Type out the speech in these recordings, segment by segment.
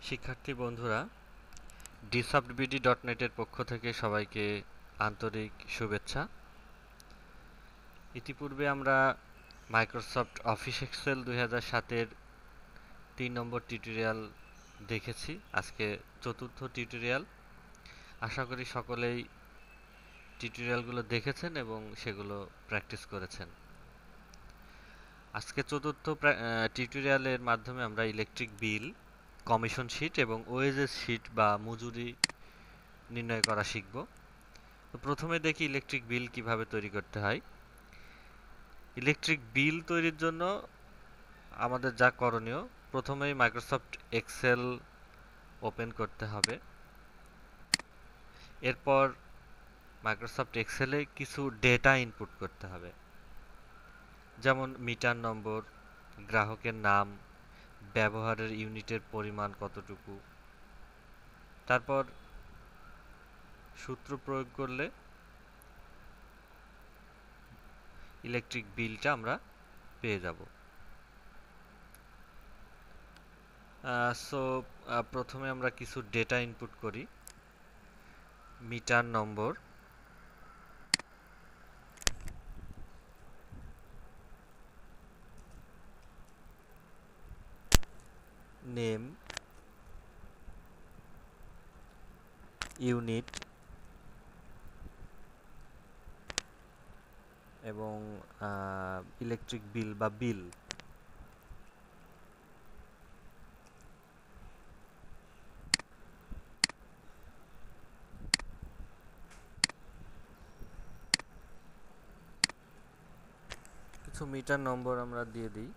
শিক্ষার্থী বন্ধুরা, dsoftbd.net এর পক্ষ থেকে সবাইকে আন্তরিক শুভেচ্ছা। ইতিপূর্বে আমরা মাইক্রোসফট অফিস এক্সেল 2007-এর 3 নম্বর টিউটোরিয়াল দেখেছি। আজকে চতুর্থ টিউটোরিয়াল। আশা করি সকলেই টিউটোরিয়ালগুলো দেখেছেন এবং সেগুলো প্র্যাকটিস করেছেন। আজকে চতুর্থ টিউটোরিয়ালের মাধ্যমে আমরা ইলেকট্রিক বিল, কমিশন শীট এবং ওয়েজেস শীট বা মজুরি নির্ণয় করা শিখব। তো প্রথমে দেখি ইলেকট্রিক বিল কিভাবে তৈরি করতে হয়। ইলেকট্রিক বিল তৈরির জন্য আমাদের যা করণীয়, প্রথমেই মাইক্রোসফট এক্সেল ওপেন করতে হবে। এরপর মাইক্রোসফট এক্সেলে কিছু ডেটা ইনপুট করতে হবে, যেমন মিটার নম্বর, গ্রাহকের নাম, ব্যবহারের ইউনিটের পরিমাণ কতটুকু। তারপর সূত্র প্রয়োগ করলে ইলেকট্রিক বিলটা আমরা পেয়ে যাব। প্রথমে আমরা কিছু ডেটা ইনপুট করি। মিটার নম্বর, নেম, ইউনিট এবং ইলেকট্রিক বিল বা বিল। কিছু মিটার নম্বর আমরা দিয়ে দিই।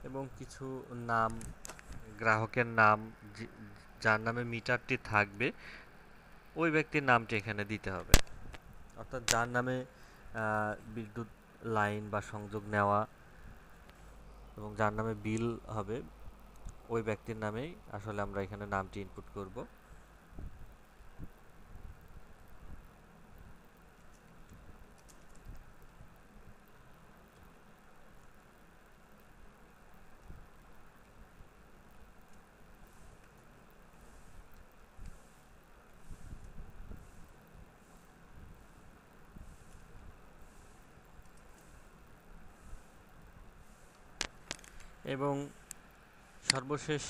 এবং কিছু নাম, গ্রাহকের নাম, যার নামে মিটারটি থাকবে ওই ব্যক্তির নামটি এখানে দিতে হবে। অর্থাৎ যার নামে বিদ্যুৎ লাইন বা সংযোগ নেওয়া এবং যার নামে বিল হবে ওই ব্যক্তির নামেই আসলে আমরা এখানে নামটি ইনপুট করব। এবং সর্বশেষ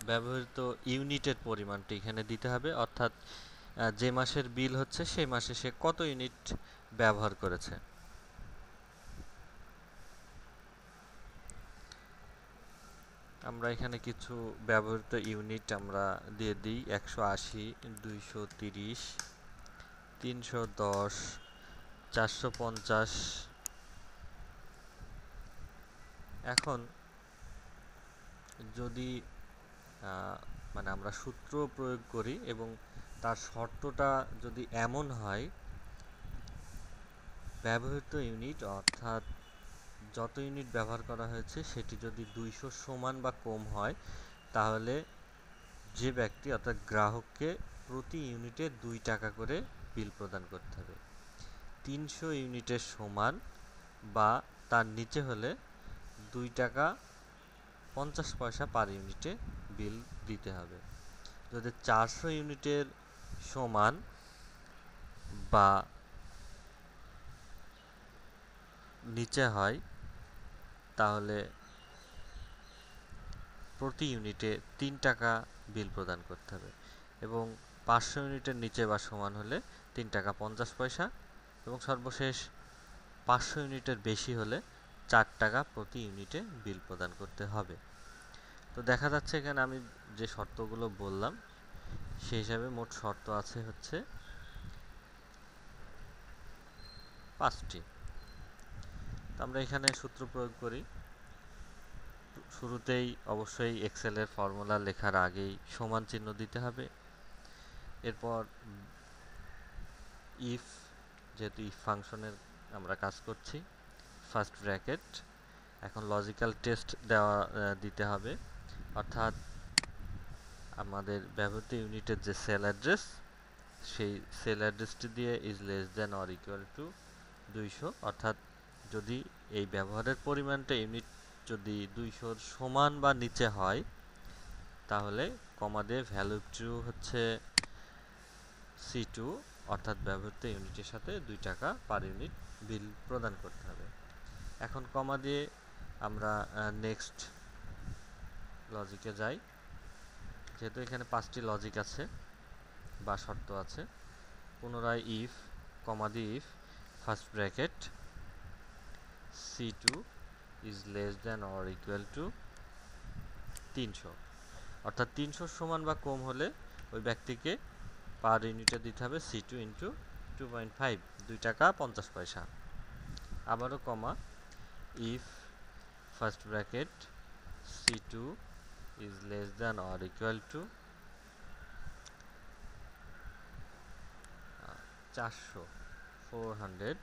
ব্যবহৃত ইউনিটের পরিমাণটি এখানে দিতে হবে, অর্থাৎ যে মাসের বিল হচ্ছে সেই মাসে সে কত ইউনিট ব্যবহার করেছে। আমরা এখানে কিছু ব্যবহৃত ইউনিট আমরা দিয়ে দিই: 180, 230, 310, 450। এখন যদি মানে আমরা সূত্র প্রয়োগ করি এবং তার শর্তটা যদি এমন হয়, ব্যবহৃত ইউনিট অর্থাৎ যত ইউনিট ব্যবহার করা হয়েছে সেটি যদি 200 সমান বা কম হয়, তাহলে যে ব্যক্তি অর্থাৎ গ্রাহককে প্রতি ইউনিটে 2 টাকা করে বিল প্রদান করতে হবে। 300 ইউনিটের সমান বা তার নিচে হলে 2 টাকা 50 পয়সা পার ইউনিটে বিল দিতে হবে। যদি 400 ইউনিটের সমান বা নিচে হয়, তাহলে প্রতি ইউনিটে 3 টাকা বিল প্রদান করতে হবে। এবং 500 ইউনিটের নিচে বা সমান হলে 3 টাকা 50 পয়সা, এবং সর্বশেষ 500 ইউনিটের বেশি হলে 4 টাকা প্রতি ইউনিটে বিল প্রদান করতে হবে। তো দেখা যাচ্ছে এখানে আমি যে শর্তগুলো বললাম সেই হিসাবে মোট শর্ত আছে হচ্ছে 5টি। আমরা এখানে সূত্র প্রয়োগ করি। শুরুতেই অবশ্যই এক্সেলের ফর্মুলা লেখার আগেই সমান চিহ্ন দিতে হবে। এরপর ইফ, যেহেতু ইফ ফাংশনের আমরা কাজ করছি, ফার্স্ট ব্র্যাকেট। এখন লজিক্যাল টেস্ট দিতে হবে, অর্থাৎ আমাদের ব্যবহৃত ইউনিটের যে সেল অ্যাড্রেস সেই সেল অ্যাড্রেসটি দিয়ে is less than or equal two 200, অর্থাৎ যদি এই ব্যবহারের পরিমাণটা ইউনিট যদি 200 সমান বা নিচে হয় তাহলে কমা দিয়ে ভ্যালু ট্রু হচ্ছে C2, অর্থাৎ ব্যবহৃত ইউনিটের সাথে 2 টাকা পার ইউনিট বিল প্রদান করতে হবে। এখন কমা দিয়ে আমরা নেক্সট লজিকে যাই। যেহেতু এখানে 5টি লজিক আছে বা শর্ত আছে, পুনরায় ইফ কমা দিয়ে if first bracket C2 is less than or equal two 300, অর্থাৎ 300 সমান বা কম হলে ওই ব্যক্তিকে পার ইউনিটে দিতে হবে C2 ইন্টু 2.5, 2 টাকা 50 পয়সা। আবারও comma if first bracket C2 is less than or equal two 400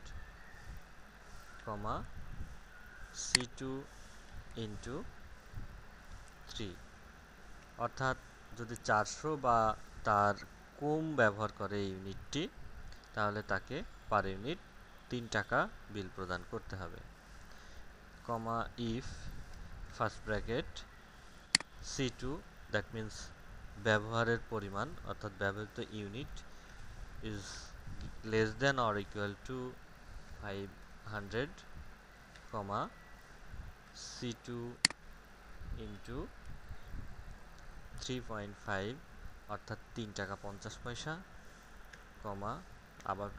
comma C2 into 3, অর্থাৎ যদি 400 বা তার কম ব্যবহার করে এই ইউনিটটি তাহলে তাকে পার ইউনিট 3 টাকা বিল প্রদান করতে হবে। কমা if first bracket C2 that means ব্যবহারের পরিমাণ অর্থাৎ ব্যবহৃত unit is less than or equal two 500 comma C2 into 3.5 অর্থাৎ 3 টাকা 50 পয়সা কমা আবার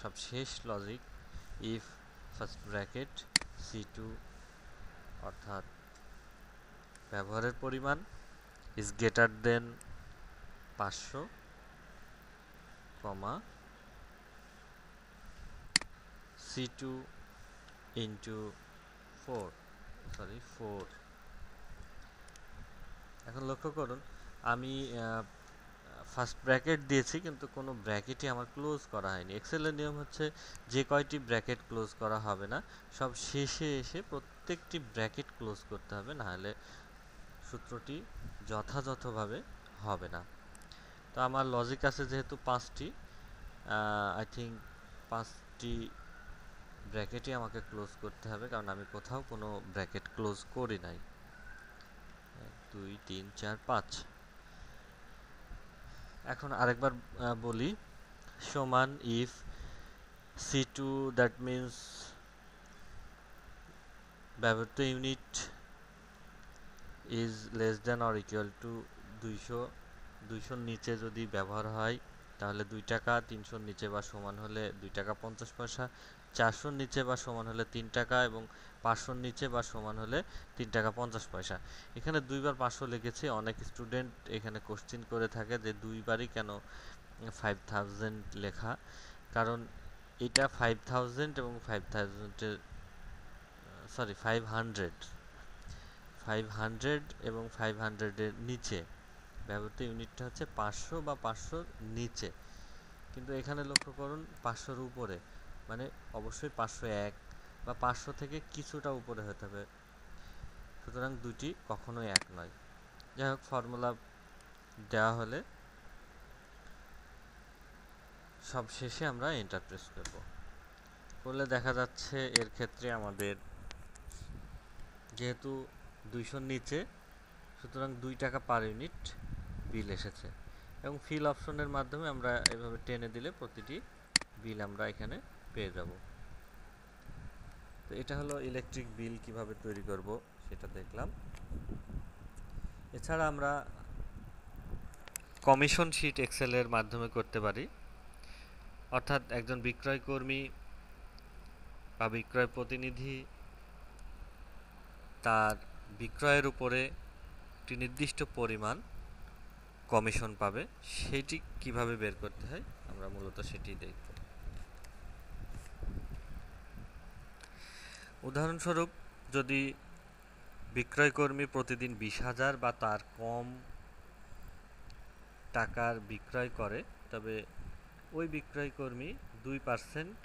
সব শেষ logic if first bracket C2 অর্থাৎ ব্যবহারের পরিমাণ is greater then 500 comma C2 into 4। এখন লক্ষ্য করুন আমি ফার্স্ট ব্র্যাকেট দিয়েছি কিন্তু কোনো ব্র্যাকেটই আমার ক্লোজ করা হয়নি। এক্সেলের নিয়ম হচ্ছে যে কয়টি ব্র্যাকেট ক্লোজ করা হবে না সব শেষে এসে প্রত্যেকটি ব্র্যাকেট ক্লোজ করতে হবে, নাহলে সূত্রটি যথাযথভাবে হবে না। তো আমার লজিক আছে যেহেতু 5টি, আই থিঙ্ক 5টি ব্র্যাকেটই আমাকে ক্লোজ করতে হবে, কারণ আমি কোথাও কোনো ব্র্যাকেট ক্লোজ করি নাই। 1 2 3 4 5। এখন আরেকবার বলি সমান ইফ C2 দ্যাট মিন্স ব্যবহৃত unit is less than or equal two 200 নিচে যদি ব্যবহার হয় তাহলে 2 টাকা, 300 নিচে বা সমান হলে 2 টাকা 50 পয়সা, 400 নিচে বা সমান হলে 3 টাকা এবং 500 নিচে বা সমান হলে 3 টাকা 50 পয়সা। এখানে দুইবার 500 লিখেছি। অনেক স্টুডেন্ট এখানে কোশ্চেন করে থাকে যে দুইবারই কেন 5000 লেখা, কারণ এটা 5000 এবং 5000 সরি 500 এবং 500 এর নিচে ব্যবহৃত ইউনিটটা হচ্ছে 500 বা 500 নিচে, কিন্তু এখানে লক্ষ্য করুন 500 উপরে, মানে অবশ্যই 501 বা 500 থেকে কিছুটা উপরে হতে হবে, সুতরাং দুটি কখনোই এক নয়। যাই হোক, ফর্মুলা দেওয়া হলে সব শেষে আমরা এন্টার প্রেস করলে দেখা যাচ্ছে এর ক্ষেত্রে আমাদের যেহেতু 200 নিচে, সুতরাং 2 টাকা পার ইউনিট বিল এসেছে এবং ফিল অপশনের মাধ্যমে আমরা এভাবে টেনে দিলে প্রতিটি বিল আমরা এখানে পেয়ে যাব। তো এটা হলো ইলেকট্রিক বিল কিভাবে তৈরি করব সেটা দেখলাম। এছাড়া আমরা কমিশন শিট এক্সেলের মাধ্যমে করতে পারি, অর্থাৎ একজন বিক্রয় কর্মী বা বিক্রয় প্রতিনিধি তার বিক্রয়ের উপরে একটি নির্দিষ্ট পরিমাণ কমিশন পাবে, সেটি কিভাবে বের করতে হয় আমরা মূলত সেটি দেখব। উদাহরণস্বরূপ, যদি বিক্রয় কর্মী প্রতিদিন 20,000 বা তার কম টাকার বিক্রয় করে, তবে ওই বিক্রয় কর্মী 2%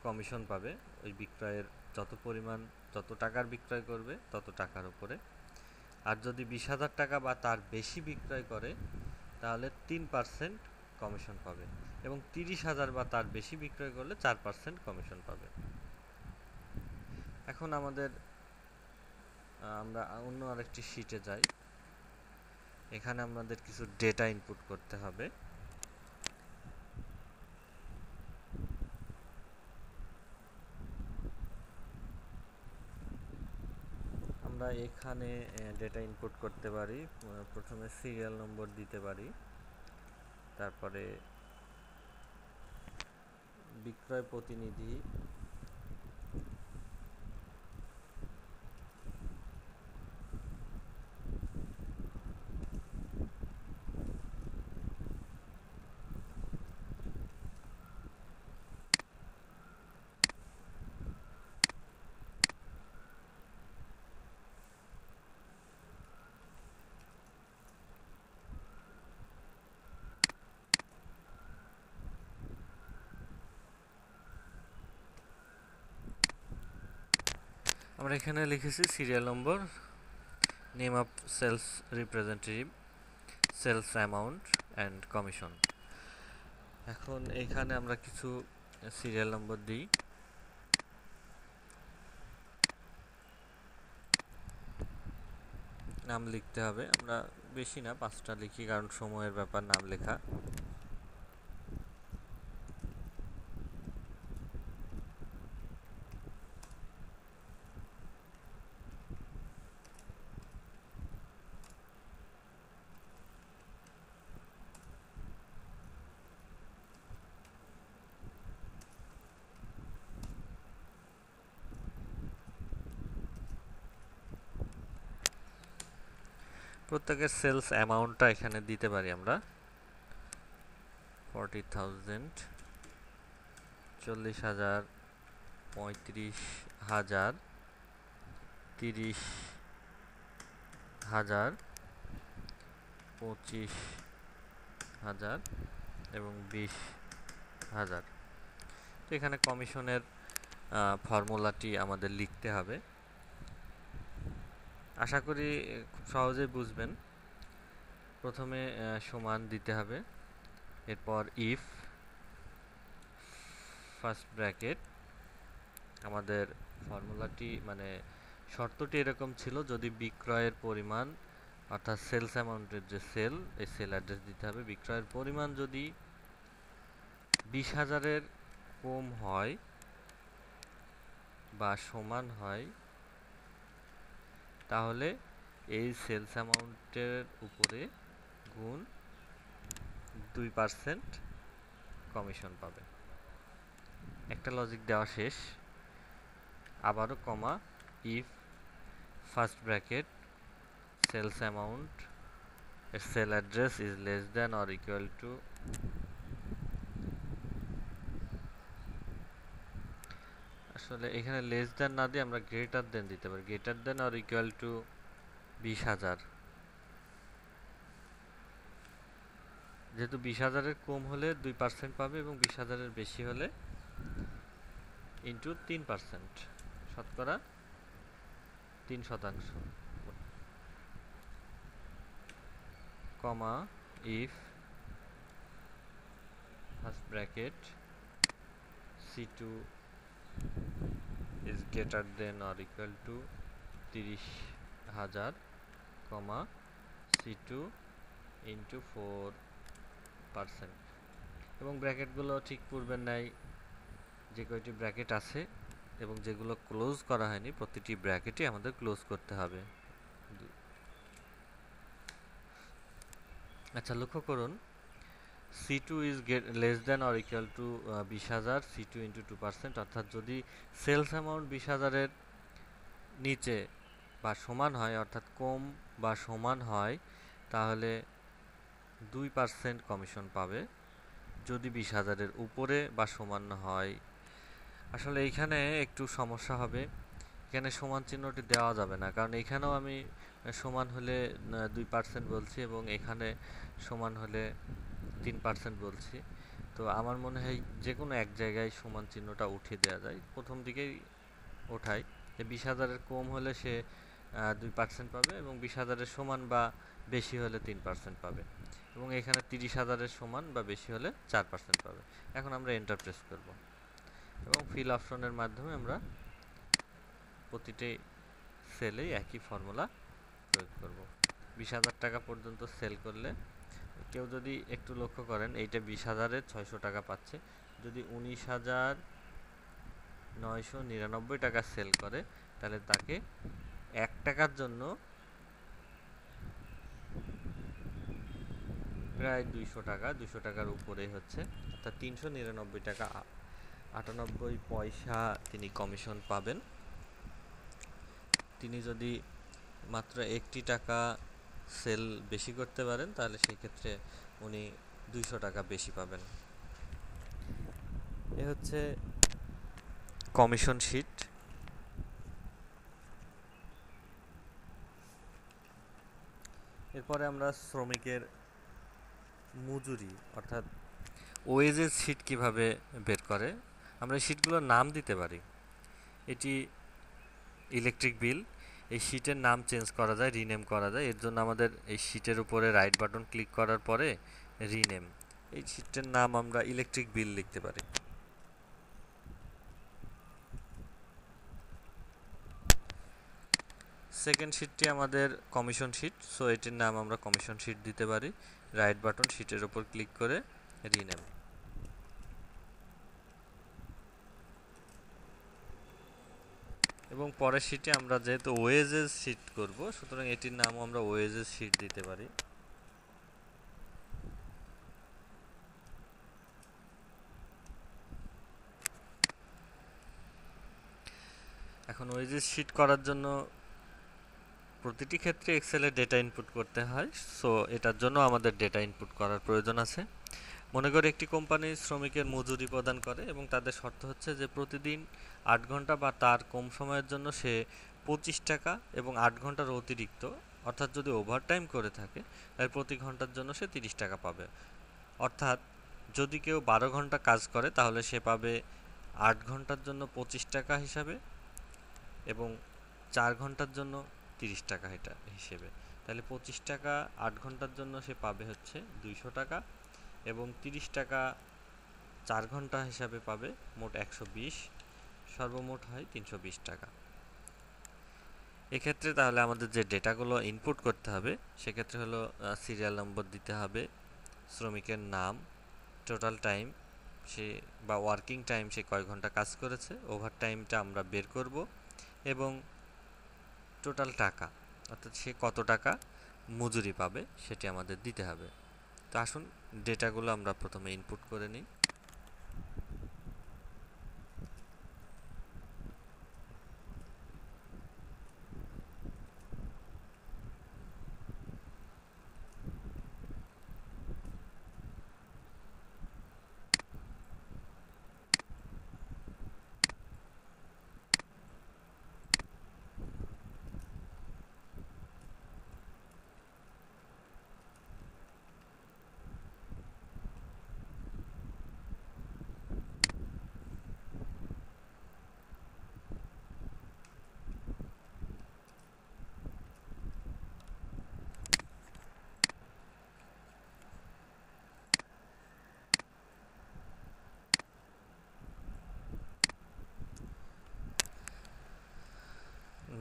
কমিশন পাবে ওই বিক্রয়ের যত টাকার বিক্রয় করবে তত টাকার উপরে। আর যদি 20,000 টাকা বা তার বেশি বিক্রয় করে তাহলে 3% কমিশন পাবে এবং 30,000 বা তার বেশি বিক্রয় করলে 4% কমিশন পাবে। এখন আমরা অন্য আরেকটি শিটে যাই। এখানে আমাদের কিছু ডেটা ইনপুট করতে হবে। আমরা এখানে ডেটা ইনপুট করতে পারি। প্রথমে সিরিয়াল নম্বর দিতে পারি, তারপরে বিক্রয় প্রতিনিধি, আমরা এখানে লিখেছি serial number, name of sales representative, sales amount and commission. এখন এখানে আমরা কিছু সিরিয়াল নম্বর দিই। নাম লিখতে হবে, আমরা বেশি না 5টা লিখি, কারণ সময়ের ব্যাপার নাম লেখা। প্রত্যেকের সেলস অ্যামাউন্টটা এখানে দিতে পারি আমরা। 40,000, 40,000, 35,000, 30,000, 25,000 এবং 20,000। তো এখানে কমিশনের ফর্মুলাটি আমাদের লিখতে হবে। আশা করি খুব সহজেই বুঝবেন। প্রথমে সমান দিতে হবে, এরপর ইফ ফার্স্ট ব্র্যাকেট। আমাদের ফর্মুলাটি মানে শর্তটি এরকম ছিল, যদি বিক্রয়ের পরিমাণ অর্থাৎ সেলস অ্যামাউন্টের যে সেল, এই সেল অ্যাড্রেস দিতে হবে। বিক্রয়ের পরিমাণ যদি 20,000-এর কম হয় বা সমান হয়, তাহলে এই সেলস অ্যামাউন্টের উপরে গুণ 2% কমিশন পাবে। একটা লজিক দেওয়া শেষ। আবারও comma, if first bracket sales amount cell address is less than or equal to, আসলে এখানে লেস দ্যান না দিয়ে আমরা গ্রেটার দেন দিতে পারি, greater than or equal two 20,000। যেহেতু 20,000-এর কম হলে 2% পাবে এবং 20,000-এর বেশি হলে ইন্টু 3%, শতকরা 3%, কমা if first bracket C2 is greater than or equal to 30,000, comma C2 into 4%। এবং ব্র্যাকেটগুলো ঠিক পূর্বের ন্যায় যে কয়টি ব্র্যাকেট আছে এবং যেগুলো ক্লোজ করা হয়নি, প্রতিটি ব্র্যাকেটই আমাদের ক্লোজ করতে হবে। আচ্ছা, লক্ষ্য করুন, C2 is less than or equal to 20,000, C2 into 2%, অর্থাৎ যদি সেলস অ্যামাউন্ট 20,000-এর নিচে বা সমান হয়, অর্থাৎ কম বা সমান হয়, তাহলে 2% কমিশন পাবে। যদি 20,000-এর উপরে বা সমান হয়, আসলে এইখানে একটু সমস্যা হবে। এখানে সমান চিহ্নটি দেওয়া যাবে না, কারণ এখানেও আমি সমান হলে 2% বলছি এবং এখানে সমান হলে 3% বলছি। তো আমার মনে হয় যে কোনো এক জায়গায় সমান চিহ্নটা উঠিয়ে দেওয়া যায়, প্রথম দিকেই ওঠাই। যে 20,000-এর কম হলে সে 2% পাবে এবং 20,000-এর সমান বা বেশি হলে 3% পাবে। এবং এখানে 30,000-এর সমান বা বেশি হলে 4% পাবে। এখন আমরা এন্টার প্রেস করব এবং ফিল অপশনের মাধ্যমে আমরা প্রতিটি সেলেই একই ফর্মুলা প্রয়োগ করব। 20,000 টাকা পর্যন্ত সেল করলে কেউ যদি একটু লক্ষ্য করেন, এইটা 20,000-এ 600 টাকা পাচ্ছে। যদি 19,999 টাকা সেল করে, তাহলে তাকে 1 টাকার জন্য প্রায় 200 টাকার উপরে হচ্ছে, অর্থাৎ 399 টাকা 98 পয়সা তিনি কমিশন পাবেন। তিনি যদি মাত্র 1টি টাকা সেল বেশি করতে পারেন, তাহলে সেই ক্ষেত্রে উনি 200 টাকা বেশি পাবেন। এ হচ্ছে কমিশন শিট। এরপরে আমরা শ্রমিকের মজুরি অর্থাৎ ওয়েজের শিট কিভাবে বের করে, আমরা এই শিটগুলোর নাম দিতে পারি। এটি ইলেকট্রিক বিল, এই শিটের নাম চেঞ্জ করা যায়, রিনেম করা যায়। এর জন্য আমাদের এই শিটের উপরে রাইট বাটন ক্লিক করার পরে রিনেম, এই শিটের নাম আমরা ইলেকট্রিক বিল লিখতে পারি। সেকেন্ড শিটটি আমাদের কমিশন শিট, সো এটির নাম আমরা কমিশন শিট দিতে পারি। রাইট বাটন শিটের উপর ক্লিক করে রিনেম। এবং পরের শিটে আমরা যেহেতু ওয়েজেস শিট করব, সুতরাং এটির নামও আমরা ওয়েজেস শিট দিতে পারি। এখন ওয়েজেস শিট করার জন্য প্রতিটি ক্ষেত্রে এক্সেলে ডেটা ইনপুট করতে হয়, সো এটার জন্য আমাদের ডেটা ইনপুট করার প্রয়োজন আছে। মনে করে একটি কোম্পানি শ্রমিকের মজুরি প্রদান করে এবং তাদের শর্ত হচ্ছে যে প্রতিদিন 8 ঘন্টা বা তার কম সময়ের জন্য সে 25 টাকা এবং 8 ঘন্টার অতিরিক্ত, অর্থাৎ যদি ওভারটাইম করে থাকে তাহলে প্রতি ঘন্টার জন্য সে 30 টাকা পাবে। অর্থাৎ যদি কেউ 12 ঘন্টা কাজ করে তাহলে সে পাবে 8 ঘন্টার জন্য 25 টাকা হিসাবে এবং 4 ঘন্টার জন্য 30 টাকা এটা হিসেবে। তাহলে 25 টাকা 8 ঘন্টার জন্য সে পাবে হচ্ছে 200 টাকা এবং 30 টাকা 4 ঘন্টা হিসাবে পাবে মোট 120, সর্বমোট হয় 320 টাকা। এক্ষেত্রে তাহলে আমাদের যে ডেটাগুলো ইনপুট করতে হবে সেক্ষেত্রে হলো সিরিয়াল নম্বর দিতে হবে, শ্রমিকের নাম, টোটাল টাইম সে বা ওয়ার্কিং টাইম সে কয় ঘন্টা কাজ করেছে, ওভার টাইমটা আমরা বের করব এবং টোটাল টাকা অর্থাৎ সে কত টাকা মজুরি পাবে সেটি আমাদের দিতে হবে। তো আসুন ডেটাগুলো আমরা প্রথমে ইনপুট করে নিই।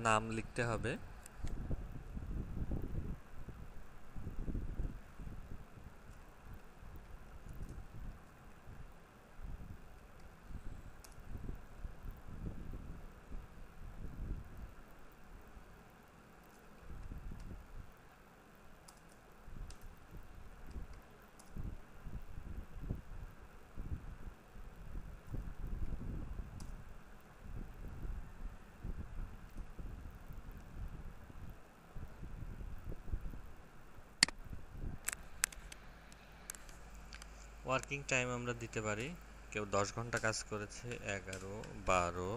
নাম লিখতে হবে, ওয়ার্কিং টাইম আমরা দিতে পারি, কেউ 10 ঘন্টা কাজ করেছে, 11, 12,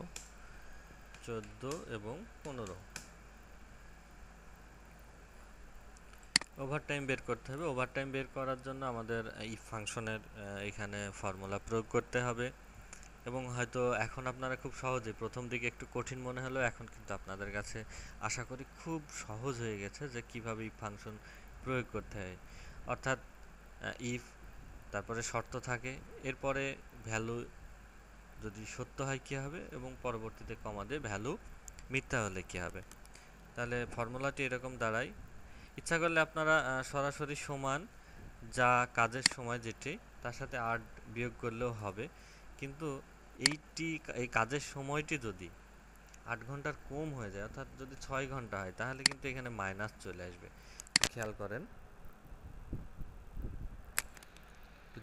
14 এবং 15। ওভারটাইম বের করতে হবে। ওভারটাইম বের করার জন্য আমাদের ইফ ফাংশনের এখানে ফর্মুলা প্রয়োগ করতে হবে এবং হয়তো এখন আপনারা খুব সহজে, প্রথম দিকে একটু কঠিন মনে হলেও এখন কিন্তু আপনাদের কাছে আশা করি খুব সহজ হয়ে গেছে যে কিভাবে ইফ ফাংশন প্রয়োগ করতে হয়। অর্থাৎ ইফ তারপরে শর্ত থাকে, এরপরে ভ্যালু যদি সত্য হয় কী হবে এবং পরবর্তীতে কমা দিয়ে ভ্যালু মিথ্যা হলে কী হবে। তাহলে ফর্মুলাটি এরকম দাঁড়ায়। ইচ্ছা করলে আপনারা সরাসরি সমান যা কাজের সময় যেটি তার সাথে 8 বিয়োগ করলেও হবে, কিন্তু এই কাজের সময়টি যদি 8 ঘন্টার কম হয়ে যায়, অর্থাৎ যদি 6 ঘন্টা হয়, তাহলে কিন্তু এখানে মাইনাস চলে আসবে। খেয়াল করেন,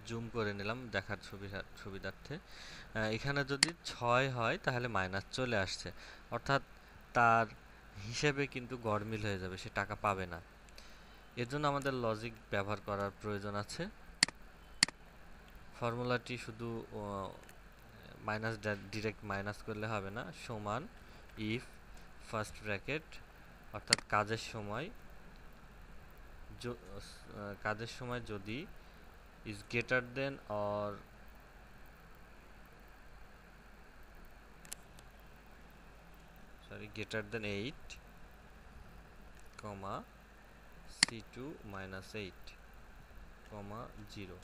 জুম করে নিলাম দেখার সুবিধার্থে। এখানে যদি 6 হয় তাহলে মাইনাস চলে আসছে, অর্থাৎ তার হিসেবে কিন্তু গড়মিল হয়ে যাবে, সে টাকা পাবে না। এর জন্য আমাদের লজিক ব্যবহার করার প্রয়োজন আছে। ফর্মুলাটি শুধু মাইনাস ডিরেক্ট মাইনাস করলে হবে না, সমান ইফ ফার্স্ট ব্র্যাকেট অর্থাৎ কাজের সময় যদি is greater than or greater than 8, C2 minus 8, 0।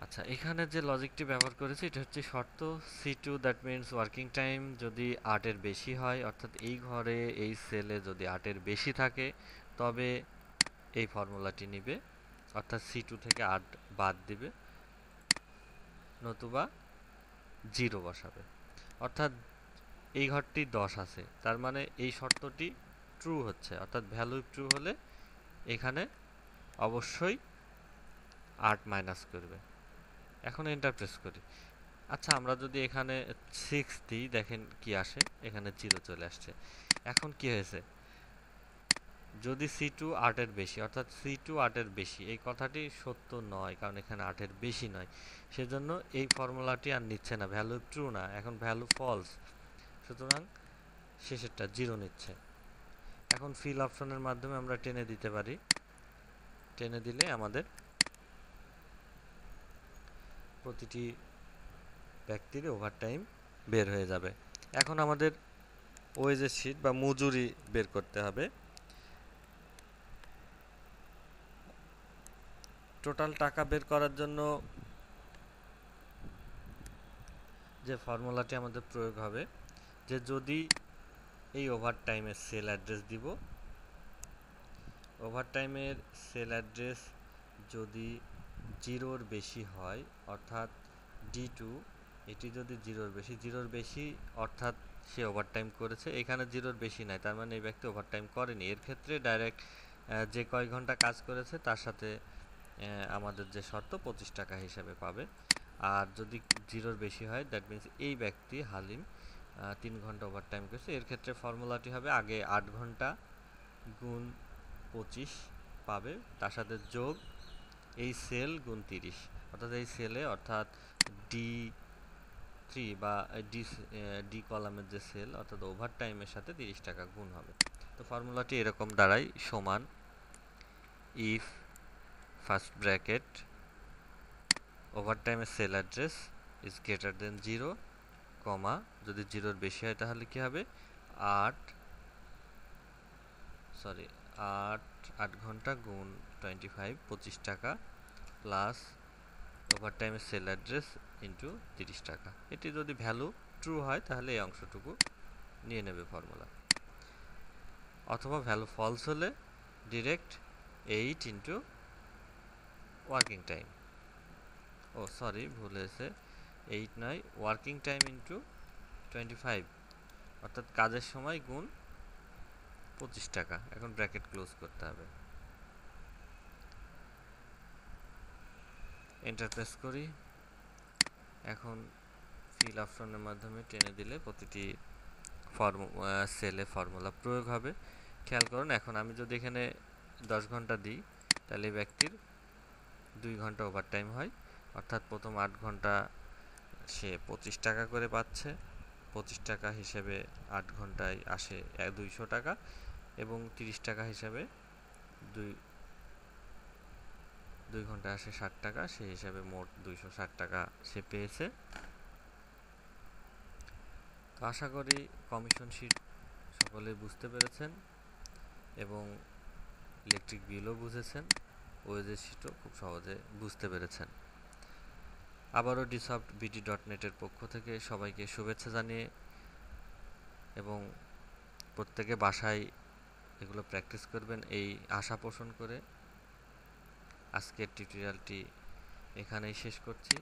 আচ্ছা, এখানে যে লজিকটি ব্যবহার করেছি এটা হচ্ছে শর্ত C2, that means working time যদি 8 এর বেশি হয়, অর্থাৎ এই ঘরে এই সেলে যদি 8 এর বেশি থাকে তবে এই ফর্মুলাটি নিবে, অর্থাৎ C2 থেকে 8 বাদ দিবে, নতুবা 0 বসাবে। অর্থাৎ এই ঘরটি 10 আছে, তার মানে এই শর্তটি ট্রু হচ্ছে, অর্থাৎ ভ্যালু ট্রু হলে এখানে অবশ্যই 8 মাইনাস করবে। এখন এন্টার প্রেস করি। আচ্ছা, আমরা যদি এখানে 6 দিই, দেখেন কি আসে, এখানে 0 চলে আসছে। এখন কি হয়েছে, যদি C2 8 এর বেশি, অর্থাৎ C2 8 এর বেশি, এই কথাটি সত্য নয়, কারণ এখানে 8 এর বেশি নয়, সেজন্য এই ফর্মুলাটি আর নিচ্ছে না, ভ্যালু ট্রু না, এখন ভ্যালু ফলস, সুতরাং শেষেরটা 0 নিচ্ছে। এখন ফিল অপশনের মাধ্যমে আমরা টেনে দিতে পারি, টেনে দিলে আমাদের প্রতিটি ব্যক্তির ওভারটাইম বের হয়ে যাবে। এখন আমাদের ওয়েজের শিট বা মজুরি বের করতে হবে। টোটাল টাকা বের করার জন্য যে ফর্মুলাটি আমাদের প্রয়োগ হবে, যে যদি এই ওভারটাইমের সেল অ্যাড্রেস দিব, ওভারটাইমের সেল অ্যাড্রেস যদি 0-র বেশি হয়, অর্থাৎ D2, এটি যদি 0-র বেশি অর্থাৎ সে ওভারটাইম করেছে, এখানে 0-র বেশি নাই, তার মানে এই ব্যক্তি ওভারটাইম করেনি, এর ক্ষেত্রে ডাইরেক্ট যে কয় ঘন্টা কাজ করেছে তার সাথে আমাদের যে শর্ত 25 টাকা হিসাবে পাবে। আর যদি 0-র বেশি হয়, দ্যাট মিনস এই ব্যক্তি হালিম 3 ঘন্টা ওভারটাইম করেছে, এর ক্ষেত্রে ফর্মুলাটি হবে আগে 8 ঘন্টা গুণ 25 পাবে, তার সাথে যোগ এই সেল গুণ 30, অর্থাৎ এই সেলে, অর্থাৎ D3 বা ডি কলামের যে সেল, অর্থাৎ ওভারটাইমের সাথে 30 টাকা গুণ হবে। তো ফর্মুলাটি এরকম দাঁড়ায়, সমান ইফ ফার্স্ট ব্র্যাকেট ওভারটাইমের cell address is greater than 0, যদি 0-র বেশি হয় তাহলে কি হবে, 8 ঘন্টা গুণ 25 টাকা প্লাস ওভারটাইমের সেল অ্যাড্রেস ইন্টু 30 টাকা। এটি যদি ভ্যালু ট্রু হয় তাহলে এই অংশটুকু নিয়ে নেবে ফর্মুলা, অথবা ভ্যালু ফলস হলে ডিরেক্ট 8 ইন্টু ওয়ার্কিং টাইম, ভুল হয়েছে, 8 নয়, ওয়ার্কিং টাইম ইন্টু 25, অর্থাৎ কাজের সময় গুণ 25 টাকা। এখন ব্র্যাকেট ক্লোজ করতে হবে, এন্টার প্রেস করি। এখন ফিল অপশনের মাধ্যমে টেনে দিলে প্রতিটি সেলে ফর্মুলা প্রয়োগ হবে। খেয়াল করুন, এখন আমি যদি এখানে 10 ঘন্টা দিই তাহলে ব্যক্তির 2 ঘন্টা ওভারটাইম হয়, অর্থাৎ প্রথম 8 ঘন্টা সে 25 টাকা করে পাচ্ছে, 25 টাকা হিসেবে 8 ঘন্টায় আসে 200 টাকা, এবং 30 টাকা হিসাবে 2 ঘন্টায় আসে 60 টাকা, সেই হিসাবে মোট 260 টাকা সে পেয়েছে। তো আশা করি কমিশন শিট সকলেই বুঝতে পেরেছেন এবং ইলেকট্রিক বিলও বুঝেছেন। ওয়েজের শিটও খুব সহজে বুঝতে পেরেছেন। আবারও ডিসঅফট বিডি ডট নেটের পক্ষ থেকে সবাইকে শুভেচ্ছা জানিয়ে এবং প্রত্যেকে বাসায় এগুলো প্র্যাকটিস করবেন এই আশা পোষণ করে আজকের টিউটোরিয়ালটি এখানেই শেষ করছি।